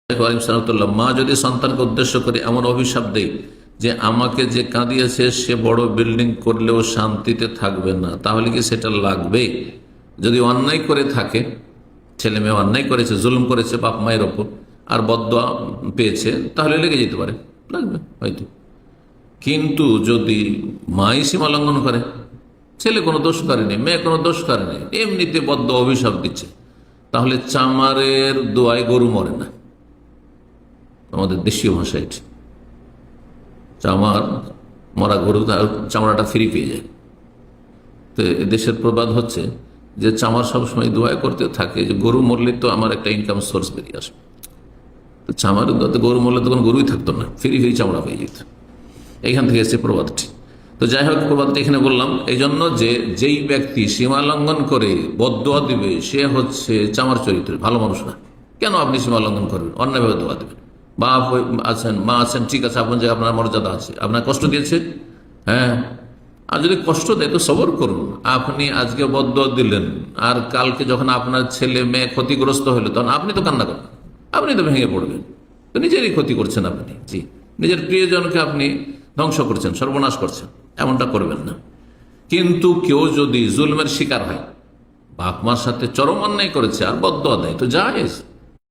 মা যদি সন্তানকে উদ্দেশ্য করে এমন অভিশাপ দেয় যে আমাকে যে কাঁদিয়েছে সে বড় বিল্ডিং করলেও শান্তিতে থাকবে না, তাহলে কি সেটা লাগবে? যদি অন্যায় করে থাকে, ছেলে মেয়ে অন্যায় করেছে, জুলুম করেছে বাপ মায়ের ওপর, আর বদদোয়া পেয়েছে, তাহলে লেগে যেতে পারে, লাগবে হয়তো। কিন্তু যদি মাই সীমা লঙ্ঘন করে, ছেলে কোনো দোষ করেনি, মেয়ে কোনো দোষ করেনি, এমনিতে বদদোয়া অভিশাপ দিচ্ছে, তাহলে চামারের দোয়ায় গরু মরে না। আমাদের দেশীয় ভাষা এটি, চামার মরা গরু তার চামড়াটা ফ্রি পেয়ে যায়। তো দেশের প্রবাদ হচ্ছে যে চামার সবসময় দোয়া করতে থাকে যে গরু মরলে তো আমার একটা ইনকাম সোর্স বেরিয়ে আসবে। তো চামার দোয়াতে গরু মরলে তখন গরুই থাকতো না, ফ্রি চামড়া পেয়ে যেত। এইখান থেকে এসেছে প্রবাদটি। তো যাই হোক, প্রবাদটি এখানে বললাম এই জন্য যে যেই ব্যক্তি সীমা লঙ্ঘন করে বদদোয়া দিবে সে হচ্ছে চামার চরিত্রের, ভালো মানুষ না। কেন আপনি সীমা লঙ্ঘন করবেন, অন্যায়ভাবে দোয়া দেবেন? বাপ আছেন, মা আছেন, ঠিক আছে, আপনার যে আপনার মর্যাদা আছে, আপনার কষ্ট দিয়েছে, হ্যাঁ, আর যদি কষ্ট দেয় তো সবর করুন। আপনি আজকে বদদোয়া দিলেন, আর কালকে যখন আপনার ছেলে মেয়ে ক্ষতিগ্রস্ত হলো তখন আপনি তো কান্না করবেন, আপনি তো ভেঙে পড়বেন, তো নিজেরই ক্ষতি করছেন আপনি। জি, নিজের প্রিয়জনকে আপনি ধ্বংস করছেন, সর্বনাশ করছেন, এমনটা করবেন না। কিন্তু কেউ যদি জুলমের শিকার হয়, বাপ মার সাথে চরম অন্যায় করেছে আর বদদোয়া দেয়, তো জায়েজ।